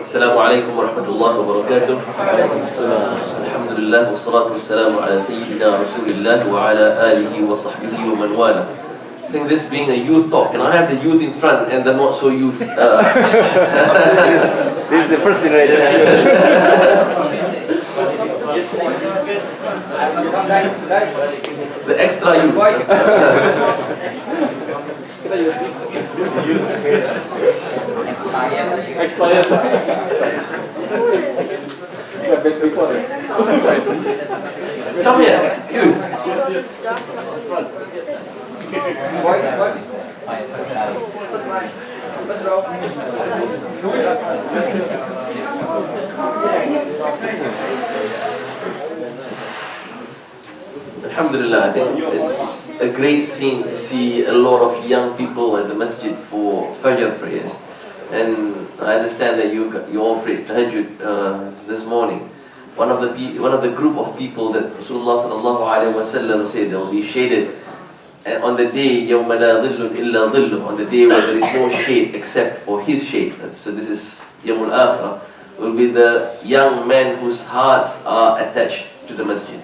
السلام عليكم ورحمة الله وبركاته. الحمد لله والصلاة والسلام على سيدنا رسول الله وعلى آله وصحبه ومن والاه. I think this being a youth talk, can I have the youth in front and the not so youth? This is the first generation. The extra youth. Come here, youth. Alhamdulillah, I think it's a great scene to see a lot of young people at the masjid for Fajr prayers. And I understand that you all prayed Tahajjud this morning. One of the group of people that Rasulullah sallallahu alaihi wasallam said they will be shaded on the day يَوْمَ لَا ظِلٌّ إِلَّا ظِلُّهُ, on the day where there is no shade except for his shade. So this is Yawmul Akhirah, will be the young men whose hearts are attached to the masjid.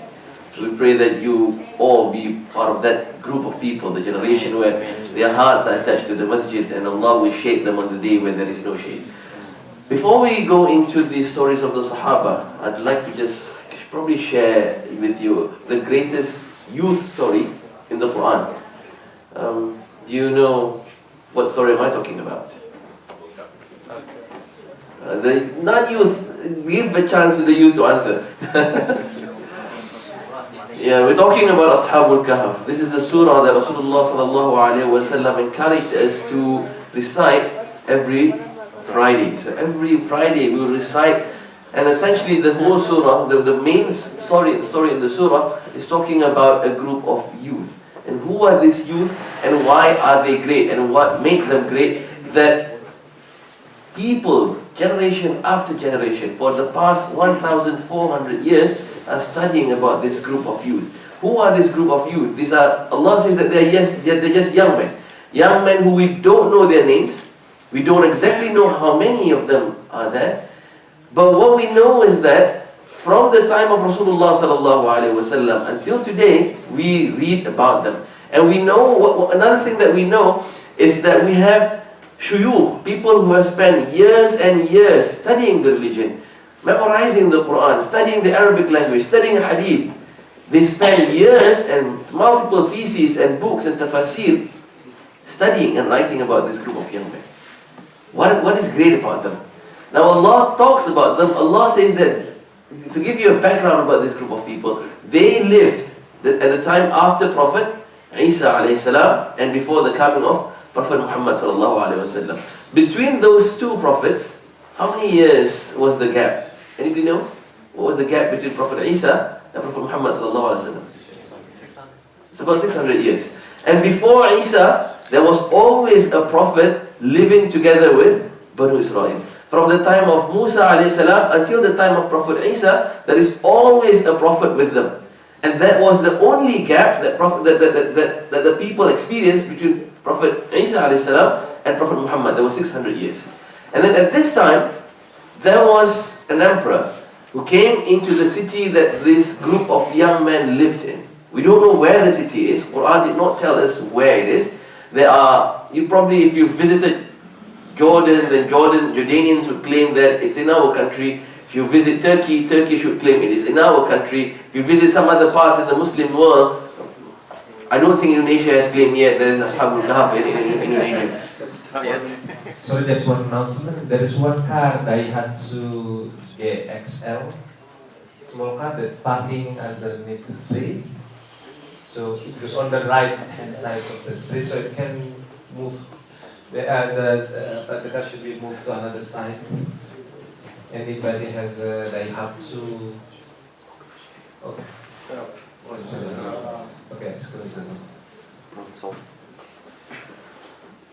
So we pray that you all be part of that group of people, the generation where their hearts are attached to the masjid, and Allah will shade them on the day when there is no shade. Before we go into the stories of the Sahaba, I'd like to just probably share with you the greatest youth story in the Quran. Do you know what story am I talking about? The non-youth, give a chance to the youth to answer. Yeah, we're talking about Ashabul Kahf. This is the surah that Rasulullah sallallahu alaihi wasallam encouraged us to recite every Friday. So every Friday we will recite, and essentially the whole surah, the main story in the surah is talking about a group of youth. And who are these youth and why are they great and what make them great? That people, generation after generation, for the past 1,400 years are studying about this group of youth. Who are this group of youth? These are, Allah says that they're just young men. Young men who we don't know their names. We don't exactly know how many of them are there. But what we know is that from the time of Rasulullah sallallahu alaihi wasallam until today, we read about them. And we know, another thing that we know is that we have shuyukh, people who have spent years and years studying the religion, memorizing the Quran, studying the Arabic language, studying hadith. They spend years and multiple theses and books and tafasir studying and writing about this group of young men. What is great about them? Now Allah talks about them. Allah says that, to give you a background about this group of people, they lived at the time after Prophet Isa alayhi salam and before the coming of Prophet Muhammad sallallahu alayhi wasallam. Between those two prophets, how many years was the gap? Anybody know? What was the gap between Prophet Isa and Prophet Muhammad sallallahu alaihi wasallam? It's about 600 years. And before Isa, there was always a prophet living together with Banu Israel. From the time of Musa alayhi salam until the time of Prophet Isa, there is always a prophet with them. And that was the only gap that the people experienced between Prophet Isa alayhi salam and Prophet Muhammad. There was 600 years. And then at this time, there was an emperor who came into the city that this group of young men lived in. We don't know where the city is. Quran did not tell us where it is. There are, you probably, if you visited Jordan, then Jordanians would claim that it's in our country. If you visit Turkey, Turkey should claim it is in our country. If you visit some other parts in the Muslim world, I don't think Indonesia has claimed yet there is Ashabul Kahf in Indonesia. Yes. Sorry, just one announcement. There is one car, Daihatsu GXL, small car that's parking underneath the tree. So it goes on the right hand side of the street, so it can move. But the car should be moved to another side. Anybody has a Daihatsu? Okay. Okay,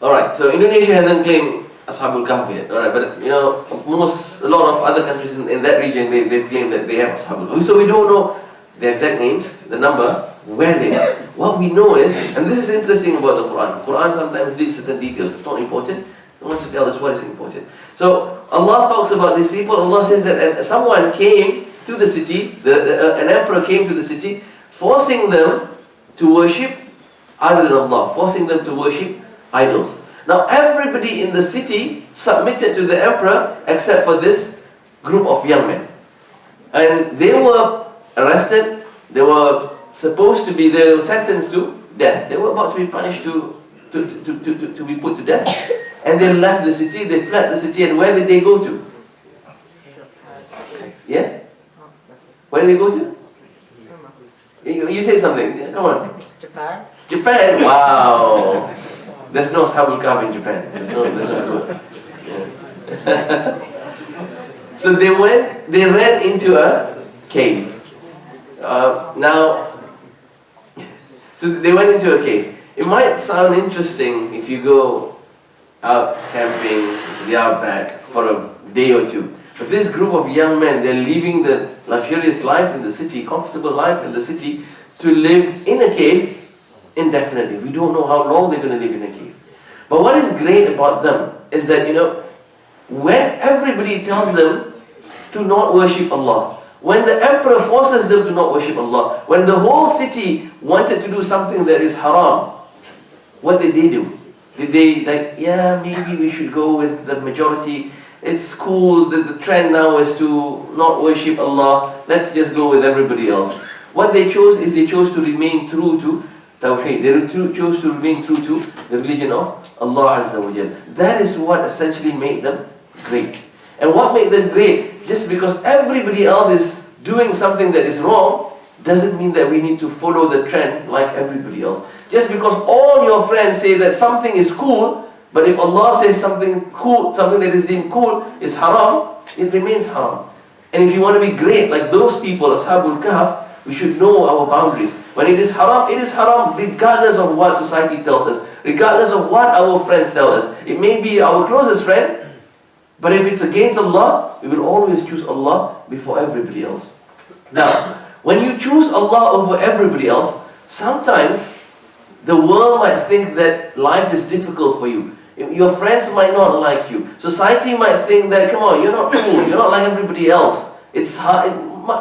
Alright, so Indonesia hasn't claimed Ashabul Kahf yet. Alright, but you know, a lot of other countries in that region, they've claimed that they have Ashabul Kahf. So we don't know the exact names, the number, where they are. What we know is, and this is interesting about the Quran. Quran sometimes leaves certain details. It's not important. I want to tell us what is important. So Allah talks about these people. Allah says that someone came to the city, an emperor came to the city, forcing them to worship other than Allah, forcing them to worship idols. Now everybody in the city submitted to the emperor except for this group of young men. And they were arrested, they were they were sentenced to death. They were about to be punished to be put to death. And they left the city, they fled the city, and where did they go to? Yeah? Where did they go to? You say something, come on. Japan. Japan, wow. There's no Ashabul Kahf in Japan. There's no good. Yeah. So they ran into a cave. So they went into a cave. It might sound interesting if you go out camping to the outback for a day or two. But this group of young men, they're leaving the luxurious life in the city, comfortable life in the city, to live in a cave indefinitely. We don't know how long they're going to live in a cave. But what is great about them is that, when everybody tells them to not worship Allah, when the emperor forces them to not worship Allah, when the whole city wanted to do something that is haram, what did they do? Did they maybe we should go with the majority, it's cool, the trend now is to not worship Allah, let's just go with everybody else. What they chose is they chose to remain true to Tawheed. They chose to remain true to the religion of Allah Azza wa Jal. That is what essentially made them great. And what made them great, just because everybody else is doing something that is wrong, doesn't mean that we need to follow the trend like everybody else. Just because all your friends say that something is cool, but if Allah says something cool, something that is deemed cool is haram, it remains haram. And if you want to be great like those people, Ashabul Kahf, we should know our boundaries. When it is haram regardless of what society tells us, regardless of what our friends tell us. It may be our closest friend, but if it's against Allah, we will always choose Allah before everybody else. Now, when you choose Allah over everybody else, sometimes the world might think that life is difficult for you. Your friends might not like you. Society might think that, come on, you're not cool, you're not like everybody else. It's hard,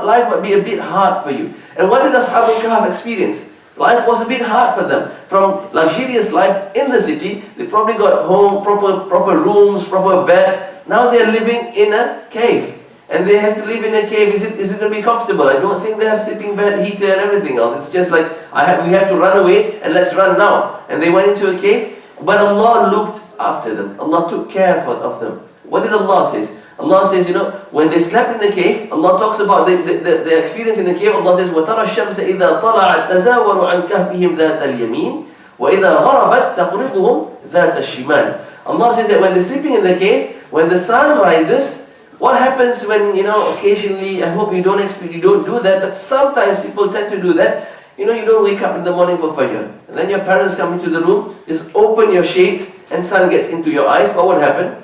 life might be a bit hard for you. And what did Ashabul Kahf experience? Life was a bit hard for them. From luxurious life in the city, they probably got home, proper rooms, proper bed. Now they're living in a cave. And they have to live in a cave. Is it going to be comfortable? I don't think they have sleeping bed, heater and everything else. It's just like, we have to run away and let's run now. And they went into a cave, but Allah looked after them. Allah took care of them. What did Allah say? Allah says, when they slept in the cave, Allah talks about the experience in the cave. Allah says, وَتَرَى الشَّمْسَ إِذَا طَلَعَتْ تَزَاوَرُ عَنْ كَهْفِهِمْ ذَاتَ الْيَمِينِ وَإِذَا غَرَبَتْ تَقْرِضُهُمْ ذَاتَ الشِّمَالِ. Allah says that when they're sleeping in the cave, when the sun rises, what happens when, occasionally, I hope you don't do that, but sometimes people tend to do that. You don't wake up in the morning for Fajr. And then your parents come into the room, just open your shades, and sun gets into your eyes. What would happen?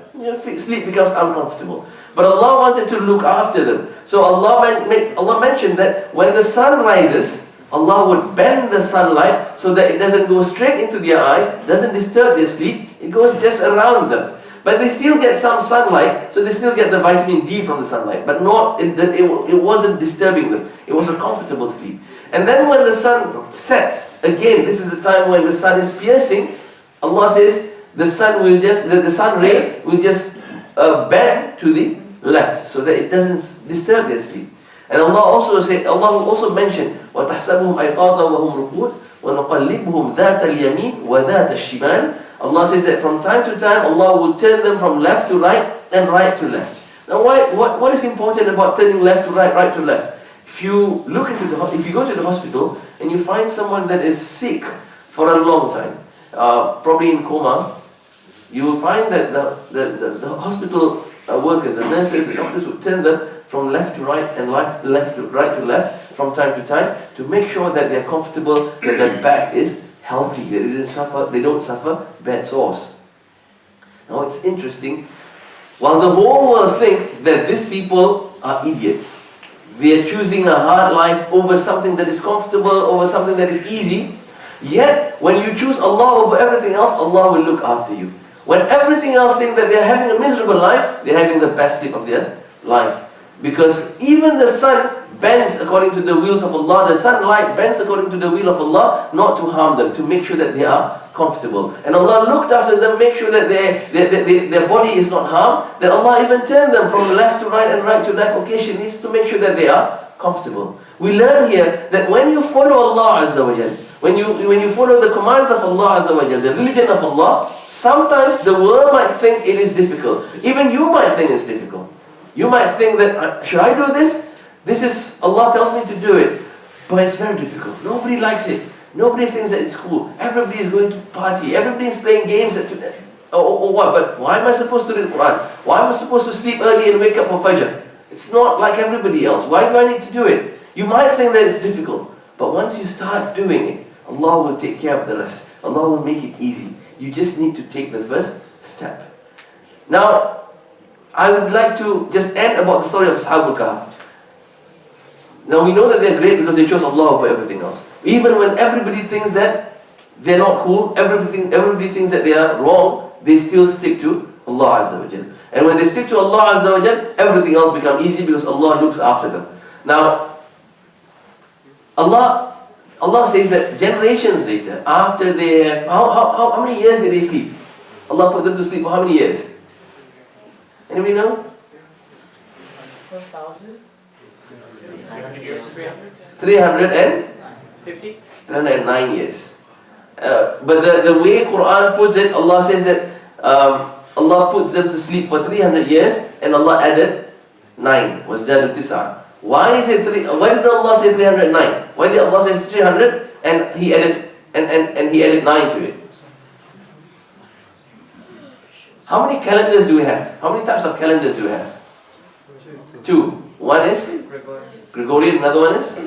Sleep becomes uncomfortable. But Allah wanted to look after them. So Allah mentioned that when the sun rises, Allah would bend the sunlight so that it doesn't go straight into their eyes, doesn't disturb their sleep, it goes just around them. But they still get some sunlight, so they still get the vitamin D from the sunlight. But it wasn't disturbing them. It was a comfortable sleep. And then when the sun sets, again, this is the time when the sun is piercing, Allah says the sun ray will just bend to the left, so that it doesn't disturb their sleep. And Allah also mentioned, وَتَحْسَبُهُمْ أَيْقَاظًا وَهُمْ رُقُودٌ وَنُقَلِّبُهُمْ ذَاتَ الْيَمِينِ وَذَاتَ الشِّمَالِ. Allah says that from time to time, Allah will turn them from left to right and right to left. Now, what is important about turning left to right, right to left? If you go to the hospital and you find someone that is sick for a long time, probably in coma, you will find that the hospital workers, the nurses, the doctors will turn them from left to right and right to left from time to time to make sure that they're comfortable, that their back is healthy, that they don't suffer bad sores. Now it's interesting, while the whole world think that these people are idiots, They are choosing a hard life over something that is comfortable, over something that is easy. Yet, when you choose Allah over everything else, Allah will look after you. When everything else think that they are having a miserable life, they are having the best sleep of their life. Because even the sun bends according to the wheels of Allah, the sunlight bends according to the will of Allah, not to harm them, to make sure that they are comfortable. And Allah looked after them, make sure that their body is not harmed, that Allah even turned them from left to right and right to left occasionally to make sure that they are comfortable. We learn here that when you follow Allah Azza wa Jal, when you follow the commands of Allah Azza wa Jal, the religion of Allah, sometimes the world might think it is difficult. Even you might think it's difficult. You might think that, should I do this? This is, Allah tells me to do it. But it's very difficult. Nobody likes it. Nobody thinks that it's cool. Everybody is going to party. Everybody is playing games. Or what? But why am I supposed to read Quran? Why am I supposed to sleep early and wake up for Fajr? It's not like everybody else. Why do I need to do it? You might think that it's difficult. But once you start doing it, Allah will take care of the rest. Allah will make it easy. You just need to take the first step. Now, I would like to just end about the story of Ashabul Kahf. Now we know that they're great because they chose Allah over everything else. Even when everybody thinks that they're not cool, everybody thinks that they are wrong, they still stick to Allah Azza wa Jal. And when they stick to Allah Azza wa Jal, everything else becomes easy because Allah looks after them. Now, Allah says that generations later, after they have, how many years did they sleep? Allah put them to sleep for how many years? Anybody know? 1,000? 309 years. But the way Quran puts it, Allah says that Allah puts them to sleep for 300 years and Allah added 9. Was that tisa? Why is it why did Allah say 309? Why did Allah say 300 and He added and He added 9 to it? How many calendars do we have? How many types of calendars do we have? Two. One is Gregorian, another one is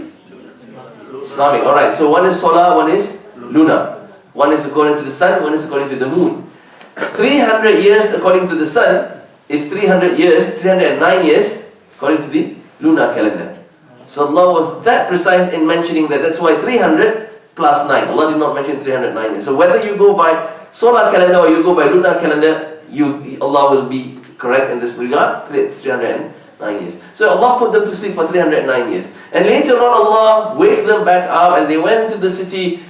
Islamic. Alright, so one is solar, one is lunar. One is according to the sun, one is according to the moon. 300 years according to the sun is 300 years, 309 years according to the lunar calendar. So Allah was that precise in mentioning that. That's why 300 plus 9. Allah did not mention 309 years. So whether you go by solar calendar or you go by lunar calendar, Allah will be correct in this regard. 309 years. So Allah put them to sleep for 309 years. And later on Allah waked them back up and they went into the city,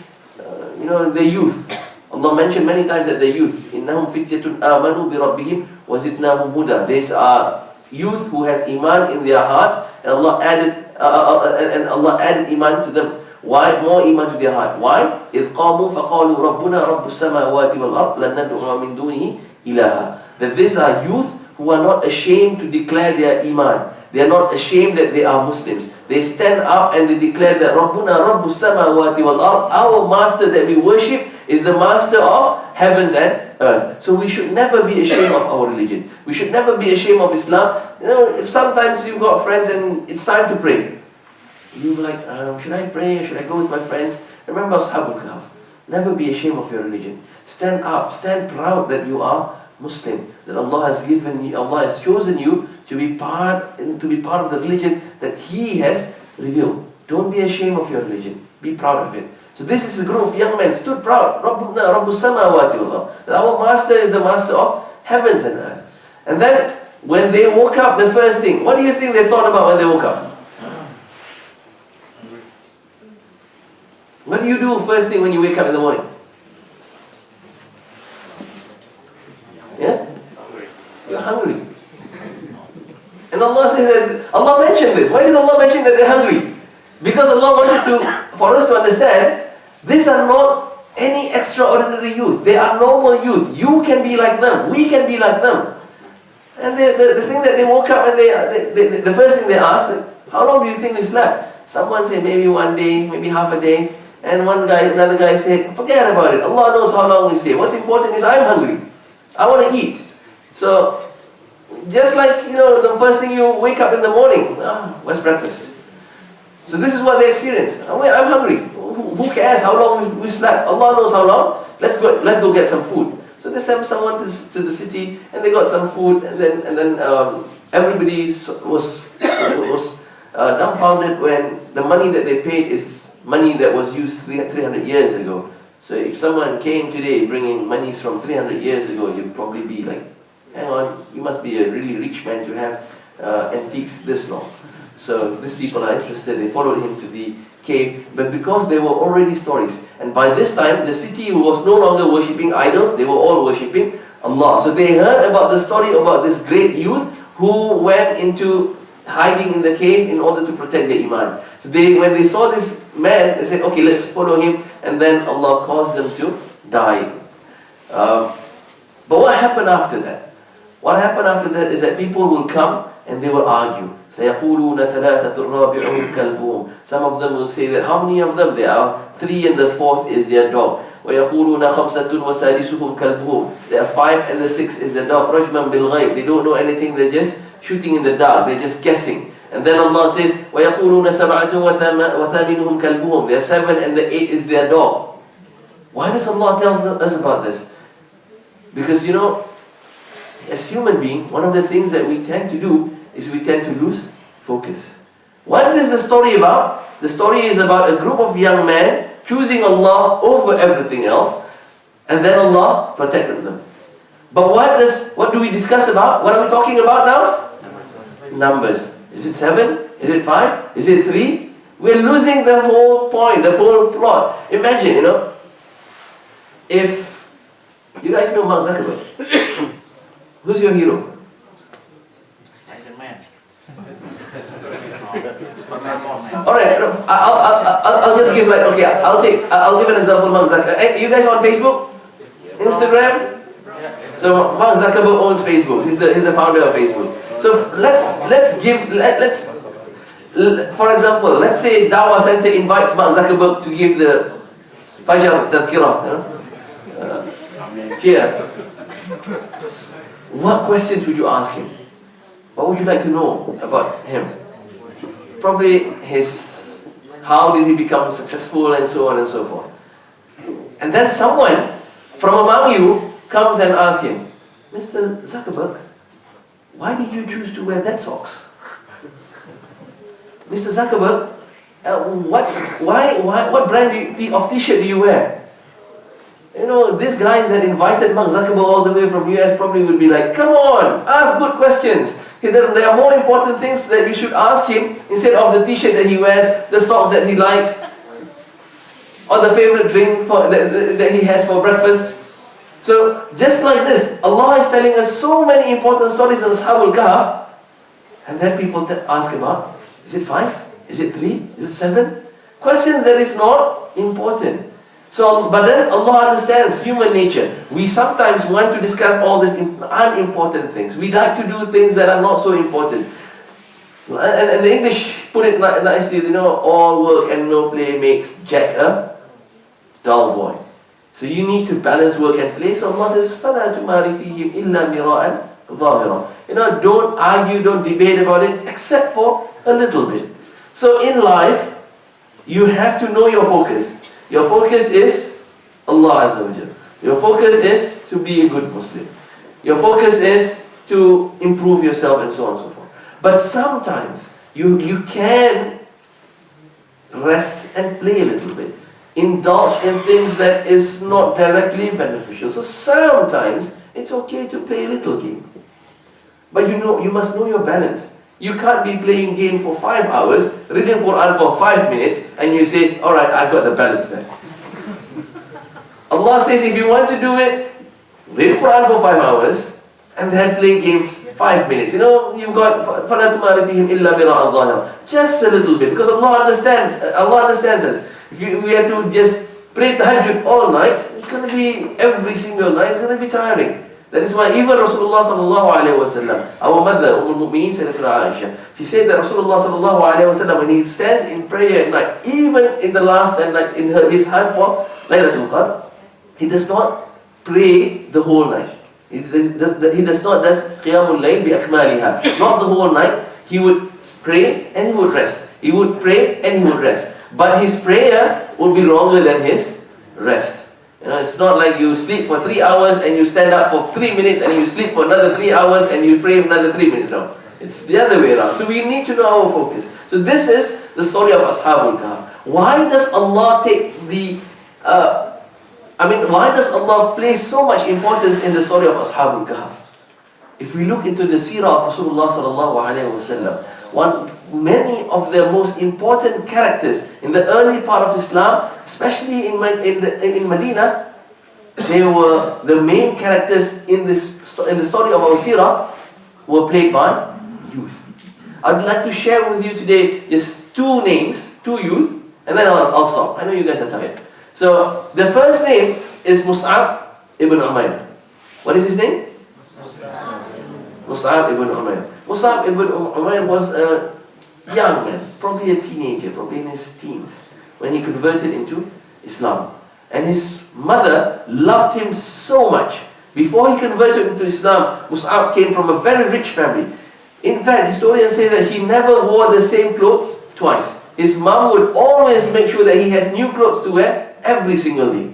their youth. Allah mentioned many times that their youth. إِنَّهُمْ فِتْيَةٌ آمَنُوا بِرَبِّهِمْ وَزِدْنَاهُمْ هُدًى. These are youth who has iman in their hearts, and Allah added iman to them. Why? More iman to their heart. Why? إِذْ قَامُوا فَقَالُوا رَبُّنَا رَبُّ السَّمَاوَاتِ وَالْأَرْضِ لَن نَّدْعُوَ مِن دُونِهِ إِلَهًا. That these are youth who are not ashamed to declare their iman. They are not ashamed that they are Muslims. They stand up and they declare that Rabbuna Rabbu Samawati wal Ard, our master that we worship is the master of heavens and earth. So we should never be ashamed of our religion. We should never be ashamed of Islam. If sometimes you've got friends and it's time to pray, you're like, should I pray? Should I go with my friends? Remember Ashabul Kahf. Never be ashamed of your religion. Stand up, stand proud that you are Muslim, that Allah has given you, Allah has chosen you to be part of the religion that He has revealed. Don't be ashamed of your religion. Be proud of it. So this is a group of young men stood proud. Rabbuna Rabbu Samawati wal Ard. That our master is the master of heavens and earth. And then when they woke up, the first thing, what do you think they thought about when they woke up? What do you do first thing when you wake up in the morning? Yeah? You're hungry. And Allah says that, Allah mentioned this. Why did Allah mention that they're hungry? Because Allah wanted for us to understand, these are not any extraordinary youth. They are normal youth. You can be like them. We can be like them. And the thing that they woke up and the first thing they asked, how long do you think we slept? Someone said maybe one day, maybe half a day. And another guy said, forget about it. Allah knows how long we stay. What's important is I'm hungry. I want to eat. So, just like, the first thing you wake up in the morning, what's breakfast? So this is what they experience. I'm hungry. Who cares how long we slept? Allah knows how long. Let's go get some food. So they sent someone to the city and they got some food, and then everybody was dumbfounded when the money that they paid is money that was used 300 years ago. So if someone came today bringing monies from 300 years ago, you'd probably be like, hang on, you must be a really rich man to have antiques this long. So these people are interested, they followed him to the cave, but because there were already stories, and by this time the city was no longer worshipping idols, they were all worshipping Allah. So they heard about the story about this great youth who went into hiding in the cave in order to protect their iman. So when they saw this man, they said, okay, let's follow him, and then Allah caused them to die. But what happened after that? What happened after that is that people will come and they will argue. سَيَقُولُونَ ثَلَاثَةٌ رَابِعُهُمْ كَلْبُهُم. Some of them will say that, how many of them? There are 3 and the 4th is their dog. وَيَقُولُونَ خَمْسَةٌ وَسَادِسُهُمْ كَلْبُهُم. There are 5 and the 6 is the dog. رَجْمًا بِالْغَيْبِ. They don't know anything, they're just shooting in the dark, they're just guessing. And then Allah says, وَيَقُولُونَ سَبْعَةٌ وَثَامِنُهُمْ كَلْبُهُم. There are 7 and the 8 is their dog. Why does Allah tell us about this? Because as human beings, one of the things that we tend to do is we tend to lose focus. What is the story about? The story is about a group of young men choosing Allah over everything else, and then Allah protected them. But what do we discuss about? What are we talking about now? Numbers. Is it 7? Is it 5? Is it 3? We're losing the whole point, the whole plot. Imagine, if you guys know Mark Zuckerberg. Who's your hero? Alright, I'll just give I'll give an example. Mark Zuckerberg. You guys on Facebook? Instagram? So Mark Zuckerberg owns Facebook. He's the founder of Facebook. So for example, let's say Dawah Center invites Mark Zuckerberg to give the Fajr Tadhkirah, here. What questions would you ask him? What would you like to know about him? Probably how did he become successful and so on and so forth. And then someone from among you comes and asks him, Mr. Zuckerberg, why did you choose to wear that socks? Mr. Zuckerberg, what brand of t-shirt do you wear? These guys that invited Mark Zuckerberg all the way from US probably would be like, come on, ask good questions. There are more important things that you should ask him instead of the t-shirt that he wears, the socks that he likes, or the favorite drink that he has for breakfast. So just like this, Allah is telling us so many important stories in Ashabul Kahf, and then people ask about, is it 5? Is it 3? Is it 7? Questions that is not important. So, but then Allah understands human nature. We sometimes want to discuss all these unimportant things. We like to do things that are not so important. And the English put it nicely, all work and no play makes Jack a dull boy. So you need to balance work and play. So Allah says, فَلَا تُمَارِ فِيهِمْ إِلَّا مِرَاءً ظَاهِرًا. Don't argue, don't debate about it, except for a little bit. So in life, you have to know your focus. Your focus is Allah Azza wa Jalla. Your focus is to be a good Muslim. Your focus is to improve yourself and so on and so forth. But sometimes you can rest and play a little bit. Indulge in things that is not directly beneficial. So sometimes it's okay to play a little game. But you must know your balance. You can't be playing game for 5 hours, reading Quran for 5 minutes, and you say, alright, I've got the balance there. Allah says if you want to do it, read Quran for 5 hours, and then play games 5 minutes. You've got فَلَا تُمَارِ فِيهِمْ إِلَّا مِرَاءً ظَاهِرًا. Just a little bit, because Allah understands us. If we have to just pray tahajjud all night, it's going to be every single night, it's going to be tiring. That is why even Rasulullah sallallahu alaihi wasallam, our mother, Umm-al-Mu'mineen, Sayyidatuna Aisha, she said that Rasulullah sallallahu alaihi wasallam, when he stands in prayer at night, even in the last night, in his hand for Laylatul Qadr, he does not pray the whole night. He does not do Qiyamul Layl bi akmaliha. Not the whole night. He would pray and he would rest. He would pray and he would rest. But his prayer would be longer than his rest. It's not like you sleep for 3 hours and you stand up for 3 minutes and you sleep for another 3 hours and you pray another 3 minutes. No. It's the other way around. So we need to know our focus. So this is the story of Ashabul Kahf. Why does Allah take the why does Allah place so much importance in the story of Ashabul Kahf? If we look into the seerah of Rasulullah sallallahu alaihi wasallam, many of the most important characters in the early part of Islam, especially in Medina, they were the main characters in the story of our seerah were played by youth. I'd like to share with you today just two names, two youth, and then I'll stop. I know you guys are tired. So the first name is Mus'ab ibn Umayr. What is his name? Mus'ab ibn Umayr. Mus'ab ibn Umayr was a young man, probably a teenager, probably in his teens, when he converted into Islam. And his mother loved him so much. Before he converted into Islam, Mus'ab came from a very rich family. In fact, historians say that he never wore the same clothes twice. His mom would always make sure that he has new clothes to wear every single day.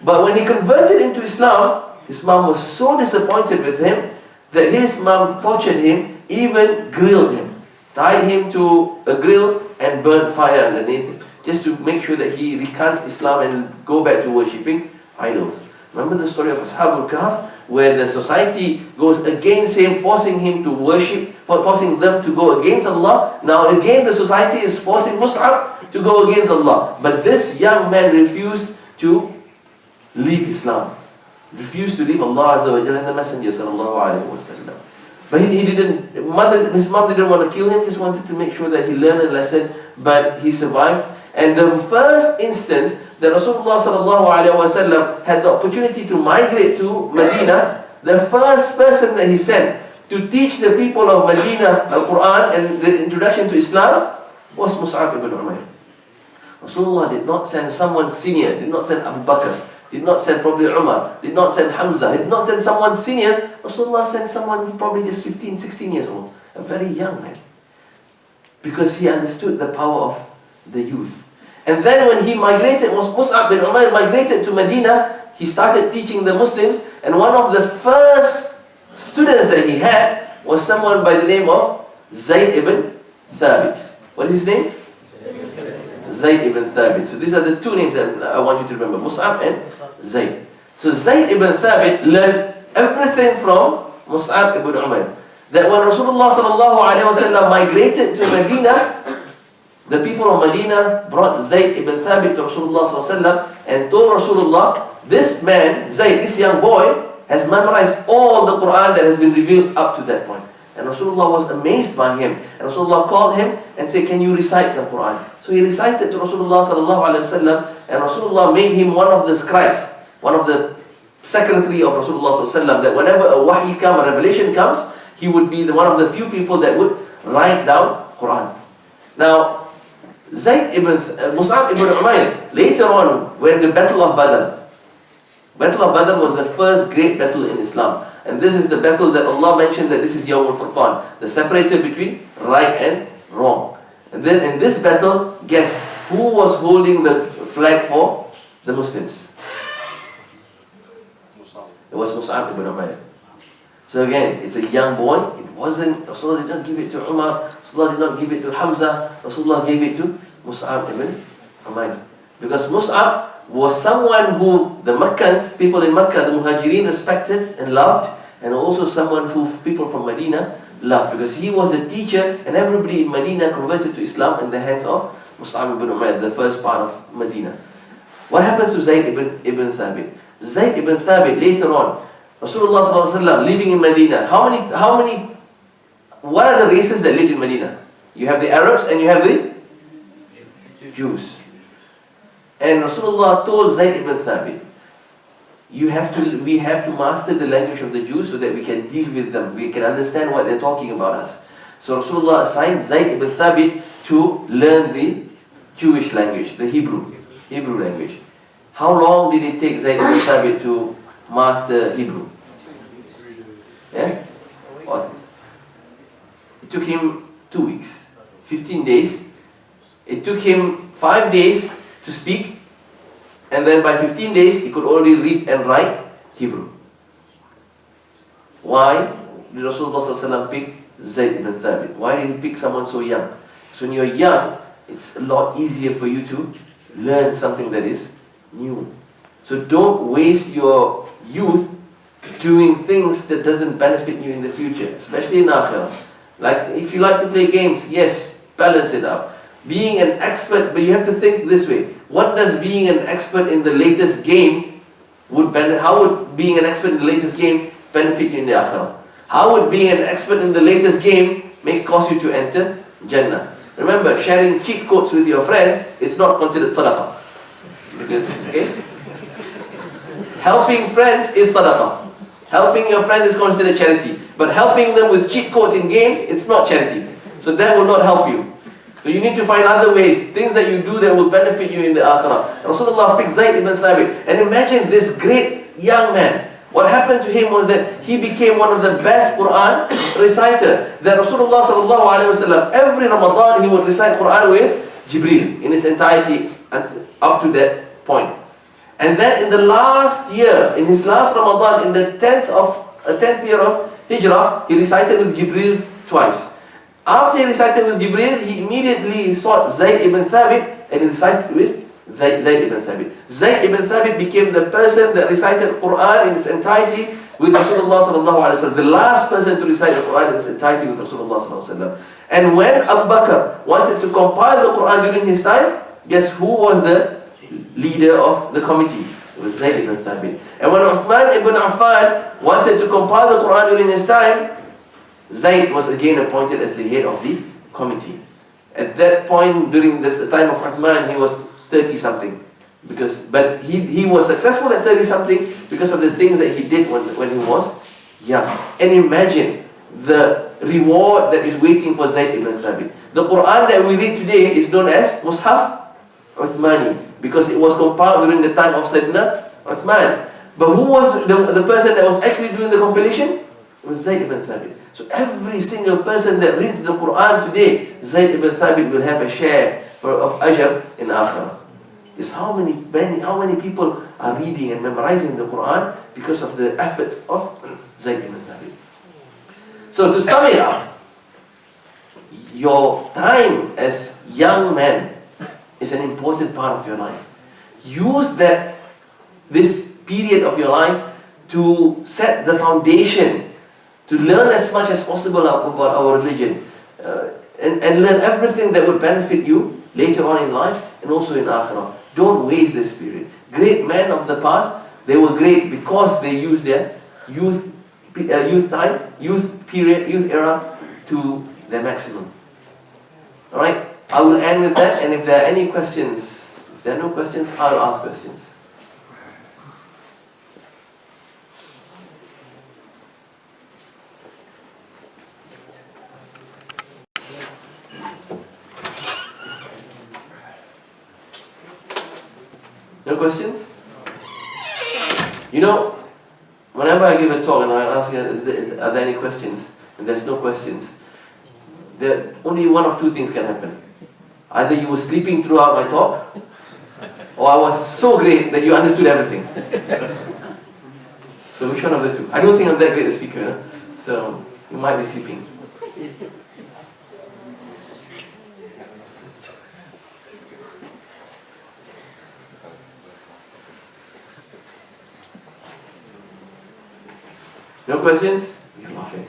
But when he converted into Islam, his mom was so disappointed with him that his mom tortured him, even grilled him, tied him to a grill and burned fire underneath it, just to make sure that he recants Islam and go back to worshipping idols. Remember the story of Ashabul Kahf, where the society goes against him, forcing him to worship, forcing them to go against Allah. Now again the society is forcing Mus'ab to go against Allah. But this young man refused to leave Islam, refused to leave Allah Azza wa Jalla and the Messenger sallallahu alaihi wasallam. But his mom didn't want to kill him, just wanted to make sure that he learned a lesson, but he survived. And the first instance that Rasulullah sallallahu alaihi wasallam had the opportunity to migrate to Medina, the first person that he sent to teach the people of Medina Al-Quran and the introduction to Islam was Mus'ab ibn Umayr. Rasulullah did not send someone senior, did not send Abu Bakr, did not send probably Umar, did not send Hamza, did not send someone senior. Rasulullah sent someone probably just 15, 16 years old, a very young man. Because he understood the power of the youth. And then when he migrated, Mus'ab bin Umayr migrated to Medina, he started teaching the Muslims, and one of the first students that he had was someone by the name of Zayd ibn Thabit. What is his name? Zayd ibn Thabit. So these are the two names that I want you to remember, Mus'ab and Zayd. So Zayd ibn Thabit learned everything from Mus'ab ibn Umayr. That when Rasulullah sallallahu alaihi wasallam migrated to Medina, the people of Medina brought Zayd ibn Thabit to Rasulullah sallallahu alaihi wasallam and told Rasulullah, this man, Zayd, this young boy, has memorized all the Quran that has been revealed up to that point. And Rasulullah was amazed by him. And Rasulullah called him and said, can you recite some Quran? So he recited to Rasulullah sallallahu alaihi wasallam, and Rasulullah made him one of the scribes, one of the secretary of Rasulullah sallallahu alaihi wasallam, that whenever a wahy comes, a revelation comes, he would be one of the few people that would write down Quran. Now, Mus'ab ibn Umayr, later on, when the Battle of Badr was the first great battle in Islam. And this is the battle that Allah mentioned that this is Yawm al-Furqan, the separator between right and wrong. And then in this battle, guess who was holding the flag for the Muslims? It was Mus'ab ibn Umayr. So again, it's a young boy. It wasn't, Rasulullah did not give it to Umar, Rasulullah did not give it to Hamza, Rasulullah gave it to Mus'ab ibn Umayr. Because Mus'ab was someone who the Meccans, people in Mecca, the Muhajirin respected and loved, and also someone who people from Medina loved, because he was a teacher and everybody in Medina converted to Islam in the hands of Mus'ab ibn Umayr, the first part of Medina. What happens to Zayd ibn Thabit? Zayd ibn Thabit later on, Rasulullah sallallahu alaihi wasallam living in Medina. What are the races that live in Medina? You have the Arabs and you have the Jews. And Rasulullah told Zayd ibn Thabit, we have to master the language of the Jews so that we can deal with them. We can understand what they're talking about us. So Rasulullah assigned Zayd ibn Thabit to learn the Jewish language, the Hebrew language. How long did it take Zayd ibn Thabit to master Hebrew? Yeah? It took him 2 weeks, 15 days. It took him 5 days to speak, and then by 15 days he could already read and write Hebrew. Why did Rasulullah ﷺ pick Zayd ibn Thabit. Why did he pick someone so young? So when you're young, it's a lot easier for you to learn something that is new. So don't waste your youth doing things that doesn't benefit you in the future, especially in akhirah. Like if you like to play games, yes, balance it out. Being an expert, but you have to think this way. What does being an expert in the latest game how would being an expert in the latest game benefit you in the akhirah? How would being an expert in the latest game cause you to enter Jannah? Remember, sharing cheat codes with your friends is not considered sadaqah. Because, okay? Helping friends is sadaqah. Helping your friends is considered charity. But helping them with cheat codes in games, it's not charity. So that will not help you. So you need to find other ways, things that you do that will benefit you in the akhirah. Rasulullah picked Zayd ibn Thabit. And imagine this great young man. What happened to him was that he became one of the best Quran reciter. That Rasulullah sallallahu alaihi wasallam, every Ramadan he would recite Quran with Jibreel in its entirety up to that point. And then in the last year, in his last Ramadan, in the 10th year of Hijrah, he recited with Jibreel twice. After he recited with Jibreel, he immediately sought Zayd ibn Thabit and he recited with Zayd ibn Thabit. Zayd ibn Thabit became the person that recited Quran in its entirety with Rasulullah sallallahu alaihi wasallam. The last person to recite the Quran in its entirety with Rasulullah sallallahu alaihi wasallam. And when Abu Bakr wanted to compile the Quran during his time, guess who was the leader of the committee? It was Zayd ibn Thabit. And when Uthman ibn Affan wanted to compile the Quran during his time, Zayd was again appointed as the head of the committee. At that point, during the time of Uthman, he was 30 something. But he was successful at 30 something because of the things that he did when he was young. And imagine the reward that is waiting for Zayd ibn Thabit. The Quran that we read today is known as Mus'haf Uthmani, because it was compiled during the time of Sayyidina Uthman. But who was the person that was actually doing the compilation? It was Zayd ibn Thabit. So every single person that reads the Quran today, Zayd ibn Thabit will have a share of ajr in akhirah. Is how many people are reading and memorizing the Quran because of the efforts of Zayd ibn Thabit. So to sum it up, your time as young men is an important part of your life. Use this period of your life to set the foundation, to learn as much as possible about our religion, and learn everything that would benefit you later on in life and also in akhirah. Don't waste this period. Great men of the past, they were great because they used their youth era to their maximum. Alright, I will end with that, and if there are any questions, if there are no questions, I'll ask questions. No questions? You know, whenever I give a talk and I ask, are there any questions? And there's no questions. Only one of two things can happen. Either you were sleeping throughout my talk, or I was so great that you understood everything. So which one of the two? I don't think I'm that great a speaker, no? So you might be sleeping. No questions? You're laughing.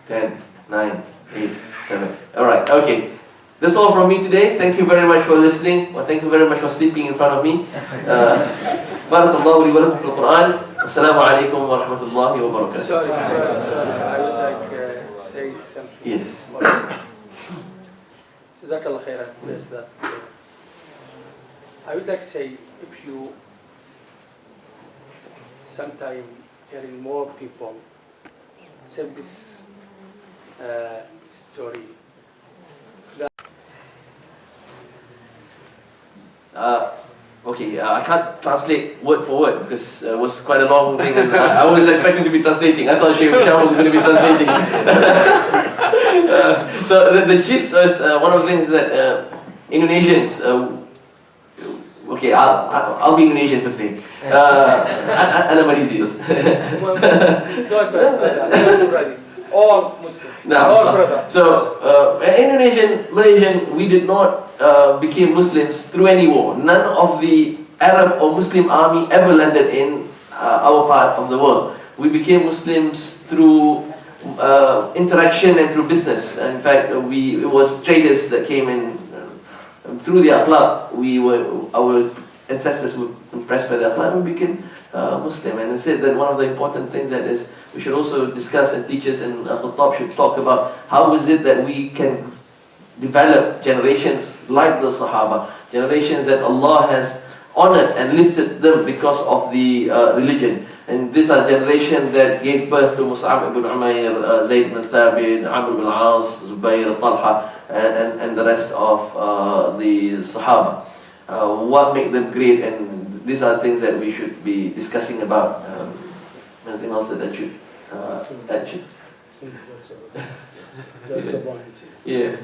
10, 9, 8, 7. Alright, okay. That's all from me today. Thank you very much for listening. Well, thank you very much for sleeping in front of me. Barakallahu li wa lakum fil Quran. Assalamu alaikum wa rahmatullahi wa barakatuh. Sorry. I would like to say something. Yes. Jazakallah khairan. Yes, that. I would like to say, if you sometime hearing more people say this story. Okay, I can't translate word for word because it was quite a long thing and I wasn't expecting to be translating. I thought Shaykh was going to be translating. So the gist is, one of the things that Indonesians, okay, I'll be Indonesian for today. Ana Malizios. All Muslim. Now, All brother. so Indonesian, Malaysian, we did not became Muslims through any war. None of the Arab or Muslim army ever landed in our part of the world. We became Muslims through interaction and through business. In fact, it was traders that came in through the akhlaq. Our ancestors were impressed by the akhlaq and we became Muslim. And I said that one of the important things that is we should also discuss, and teachers and Khattab should talk about how is it that we can develop generations like the Sahaba, generations that Allah has honored and lifted them because of the religion. And these are generations that gave birth to Mus'ab ibn Umair, Zayd ibn Thabit, Amr ibn al-As, Zubayr, Talha, and the rest of the Sahaba. What made them great, and these are things that we should be discussing about. Anything else that should add? That's the point. Yeah.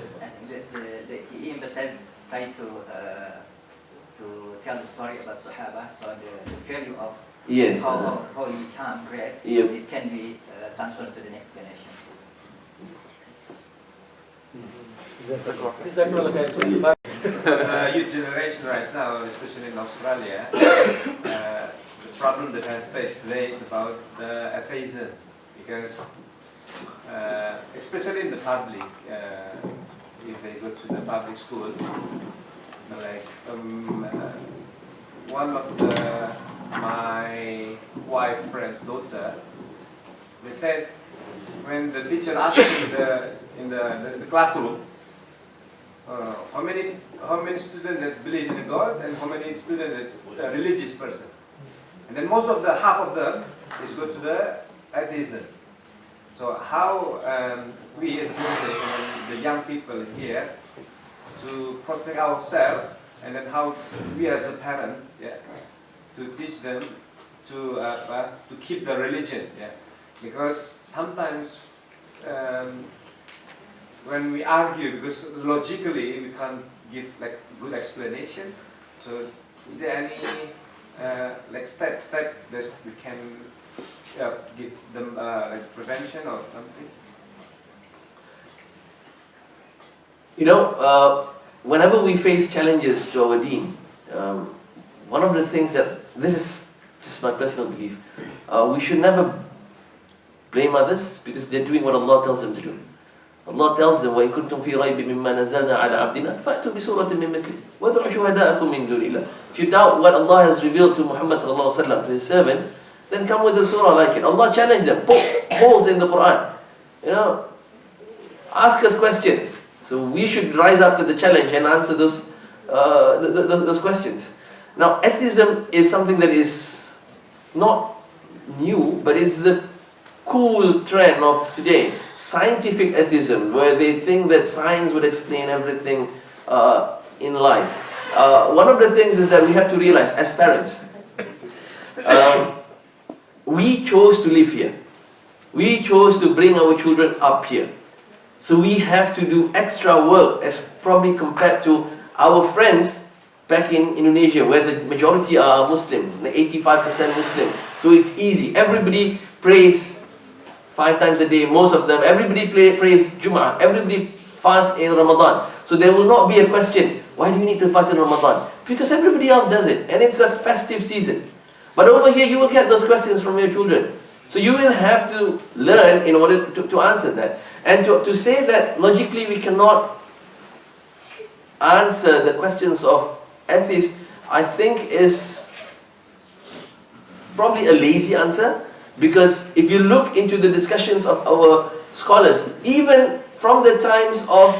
He emphasized trying to tell the story about Sahaba, so the value of Yes. how you become great, Yep. it can be transferred to the next generation. Youth generation right now, especially in Australia, the problem that I face today is about the atheism, because especially in the public, if they go to the public school, like one of my wife friend's daughter, they said when the teacher asked in the classroom, how many students that believe in God and how many students that's a religious person, and then most of the half of them is go to the atheism. So how we as a community and the young people here to protect ourselves, and then how we as a parent, to teach them to keep the religion, because sometimes when we argue, because logically we can't give like good explanation. So is there any like step that we can give them like prevention or something? You know, whenever we face challenges to our deen, one of the things that, this is my personal belief, we should never blame others because they're doing what Allah tells them to do. Allah tells them, وَإِن كُنْتُمْ فِي رَيْبٍ مِمَّا نَزَّلْنَا عَلَى عَبْدِنَا فَأْتُوا بِسُورَةٍ مِّن مِثْلِهِ وَادْعُوا شُهَدَاءَكُم مِّن دُونِ اللَّهِ. If you doubt what Allah has revealed to Muhammad sallallahu alaihi wasallam, to his servant, then come with a surah like it. Allah challenged them, poke holes in the Quran. You know, ask us questions. So we should rise up to the challenge and answer those questions. Now, atheism is something that is not new, but it's the cool trend of today. Scientific atheism, where they think that science would explain everything in life. One of the things is that we have to realize, as parents, we chose to live here. We chose to bring our children up here. So we have to do extra work as probably compared to our friends back in Indonesia, where the majority are Muslim, 85% Muslim. So it's easy. Everybody prays 5 times a day, most of them. Everybody prays Jum'ah. Everybody fasts in Ramadan. So there will not be a question, why do you need to fast in Ramadan? Because everybody else does it, and it's a festive season. But over here, you will get those questions from your children. So you will have to learn in order to answer that. And to say that logically we cannot answer the questions of atheists, I think is probably a lazy answer. Because if you look into the discussions of our scholars, even from the times of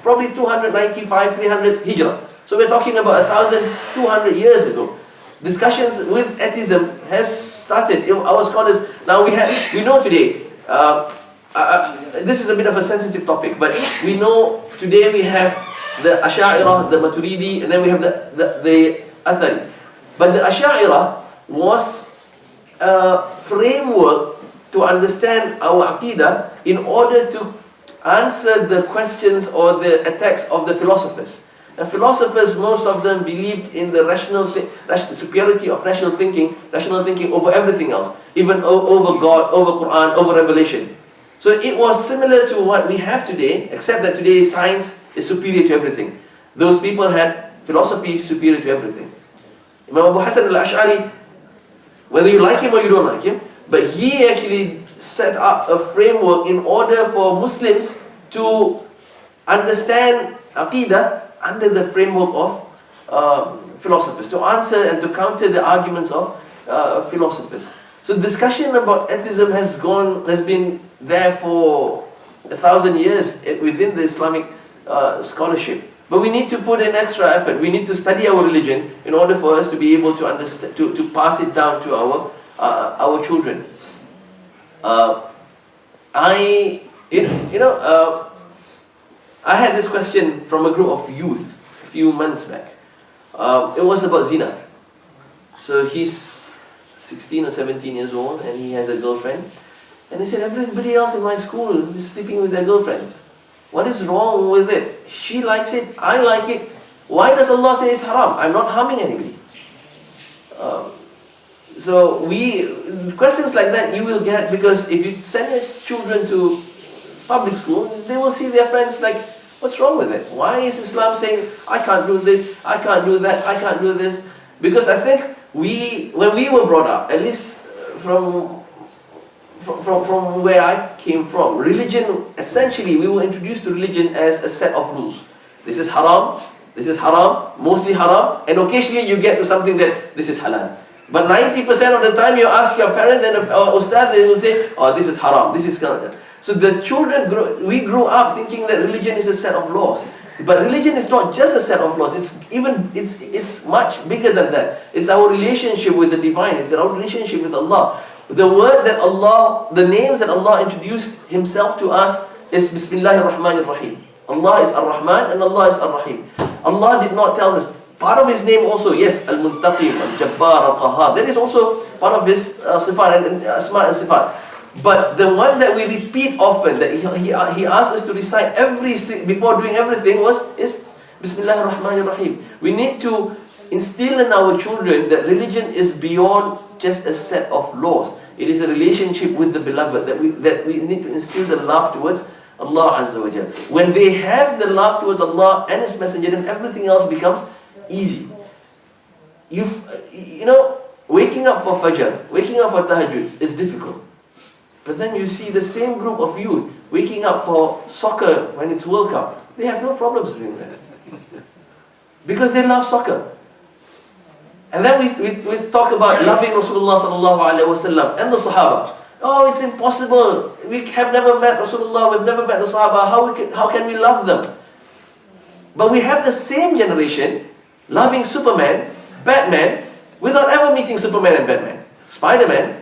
probably 295, 300 Hijrah, so we're talking about 1,200 years ago, discussions with atheism has started. Our scholars, now we know today, this is a bit of a sensitive topic, but we know today we have the Ash'ariyah, the Maturidi, and then we have the Athari. But the Ash'ariyah was a framework to understand our Aqidah in order to answer the questions or the attacks of the philosophers. The philosophers, most of them believed in the superiority of rational thinking over everything else, even over God, over Quran, over revelation. So it was similar to what we have today, except that today science is superior to everything. Those people had philosophy superior to everything. Imam Abu Hassan al-Ash'ari, whether you like him or you don't like him, but he actually set up a framework in order for Muslims to understand Aqidah under the framework of philosophers, to answer and to counter the arguments of philosophers. So discussion about atheism has been there for 1,000 years within the Islamic scholarship. But we need to put in extra effort. We need to study our religion in order for us to be able to understand, to pass it down to our children. I had this question from a group of youth a few months back. It was about zina. So he's 16 or 17 years old and he has a girlfriend. And he said, everybody else in my school is sleeping with their girlfriends. What is wrong with it? She likes it, I like it. Why does Allah say it's haram? I'm not harming anybody. So questions like that you will get, because if you send your children to public school, they will see their friends like, what's wrong with it? Why is Islam saying, I can't do this, I can't do that, I can't do this? Because I think when we were brought up, at least from where I came from, religion, essentially we were introduced to religion as a set of rules. This is haram, mostly haram, and occasionally you get to something that this is halal. But 90% of the time you ask your parents and Ustadz, they will say, oh, this is haram, this is haram. So the children, we grew up thinking that religion is a set of laws. But religion is not just a set of laws, it's much bigger than that. It's our relationship with the divine, it's our relationship with Allah. The word that Allah, the names that Allah introduced Himself to us is Bismillahir Rahmanir Rahim. Allah is Ar-Rahman and Allah is Ar-Rahim. Allah did not tell us. Part of His name also, yes, Al-Muntaqim, Al-Jabbar, Al-Qahhar. That is also part of His Sifat and Asma and Sifat. But the one that we repeat often, that He asks us to recite before doing everything is Bismillahir Rahmanir Rahim. We need to instill in our children that religion is beyond just a set of laws. It is a relationship with the Beloved, that we need to instill the love towards Allah Azza wa Jal. When they have the love towards Allah and His Messenger, then everything else becomes easy. Waking up for Fajr, waking up for Tahajjud is difficult. But then you see the same group of youth waking up for soccer when it's World Cup. They have no problems doing that. Because they love soccer. And then we talk about loving Rasulullah sallallahu alaihi wasallam and the Sahaba. Oh, it's impossible. We have never met Rasulullah, we've never met the Sahaba. How can we love them? But we have the same generation loving Superman, Batman, without ever meeting Superman and Batman. Spider-Man.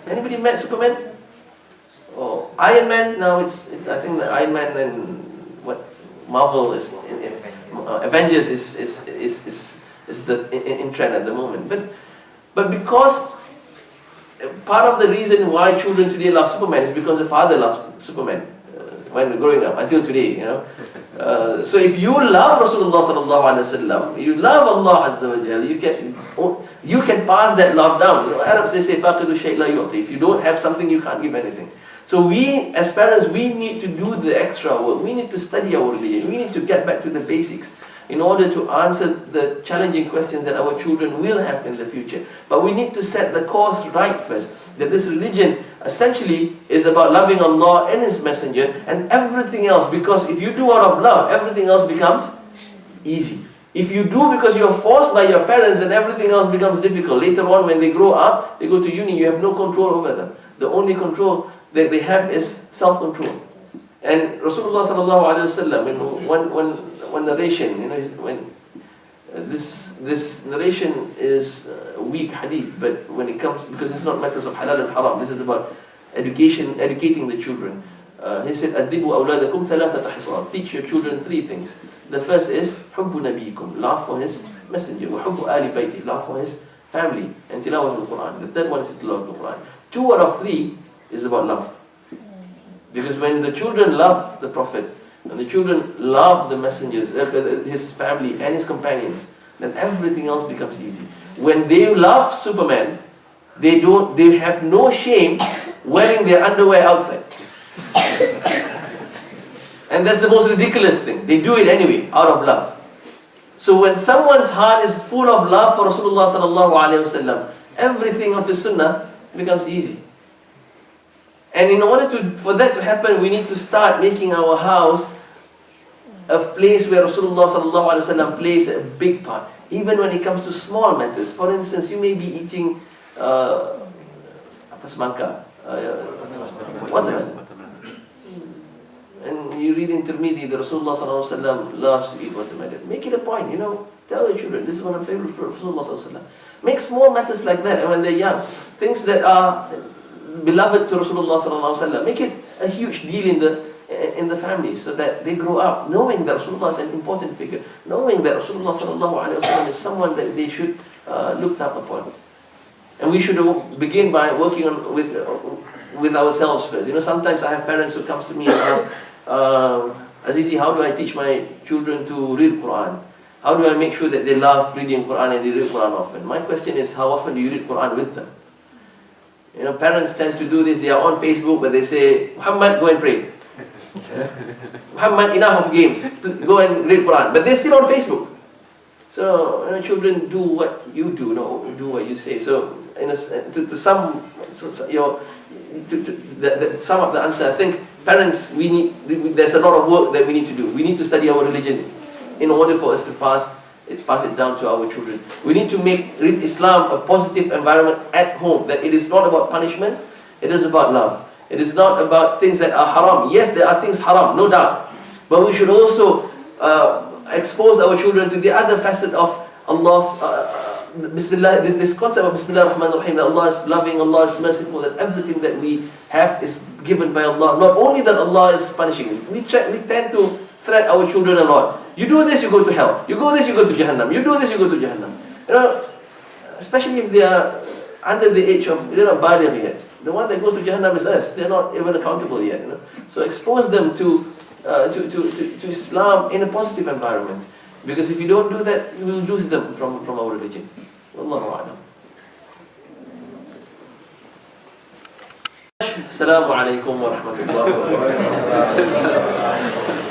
Anybody met Superman? Oh, Iron Man. Now it's I think the Iron Man and what Marvel is Avengers is the in trend at the moment. But because part of the reason why children today love Superman is because the father loves Superman when growing up until today, so if you love Rasulullah sallallahu alaihi wasallam, you love Allah Azza wa Jalla, you can pass that love down. Arabs, they say faqidu shay la yu'ti. If you don't have something, you can't give anything. So we as parents, we need to do the extra work. We need to study our religion. We need to get back to the basics in order to answer the challenging questions that our children will have in the future. But we need to set the course right first. That this religion essentially is about loving Allah and His Messenger and everything else. Because if you do out of love, everything else becomes easy. If you do because you're forced by your parents, then everything else becomes difficult. Later on when they grow up, they go to uni, you have no control over them. The only control that they have is self-control. And Rasulullah sallallahu alaihi wasallam, in one narration, when this narration is a weak hadith, but when it comes, because it's not matters of halal and haram, this is about educating the children. He said, "Adibu awladakum thalathata hisal." Teach your children three things. The first is hubbu nabiyikum, love for his messenger, wa hubbu ali bayti, love for his family, and tilawat al-Quran. The third one is tilawat al-Quran. 2 out of 3 is about love. Because when the children love the Prophet, and the children love the messengers, his family and his companions, then everything else becomes easy. When they love Superman, they have no shame wearing their underwear outside. And that's the most ridiculous thing. They do it anyway, out of love. So when someone's heart is full of love for Rasulullah sallallahu alaihi wasallam, everything of his sunnah becomes easy. And in order for that to happen, we need to start making our house a place where Rasulullah sallallahu alaihi wasallam plays a big part. Even when it comes to small matters. For instance, you may be eating watermelon. And you read in Tirmidhi that Rasulullah sallallahu alaihi wasallam loves to eat watermelon. Make it a point, tell your children, this is one of the favorite for Rasulullah sallallahu alaihi wasallam. Make small matters like that, and when they're young, things that are beloved to Rasulullah sallallahu alaihi wasallam, make it a huge deal in the family, so that they grow up knowing that Rasulullah is an important figure, knowing that Rasulullah sallallahu alaihi wasallam is someone that they should look up upon. And we should begin by working on with ourselves first. Sometimes I have parents who comes to me and ask, Azizi, how do I teach my children to read Quran? How do I make sure that they love reading Quran and they read Quran often? My question is, how often do you read Quran with them? Parents tend to do this. They are on Facebook, but they say, Muhammad, go and pray. Muhammad, enough of games. Go and read Quran. But they're still on Facebook. So children do what you do, do what you say. So to sum up the answer, I think parents, there's a lot of work that we need to do. We need to study our religion in order for us to pass it down to our children. We need to make Islam a positive environment at home. That it is not about punishment, it is about love. It is not about things that are haram. Yes, there are things haram, no doubt. But we should also expose our children to the other facet of Allah's Bismillah, this concept of Bismillah ar-Rahman ar-Rahim, that Allah is loving, Allah is merciful, that everything that we have is given by Allah. Not only that Allah is punishing. We tend to threat our children a lot. You do this, you go to hell. You do this, you go to Jahannam. You do this, you go to Jahannam. Especially if they are under the age of, they're not baligh yet. The one that goes to Jahannam is us. They're not even accountable yet. So expose them to Islam in a positive environment. Because if you don't do that, you will lose them from our religion. Wallahu a'lam. Assalamu alaikum wa rahmatullahi wa barakatuh.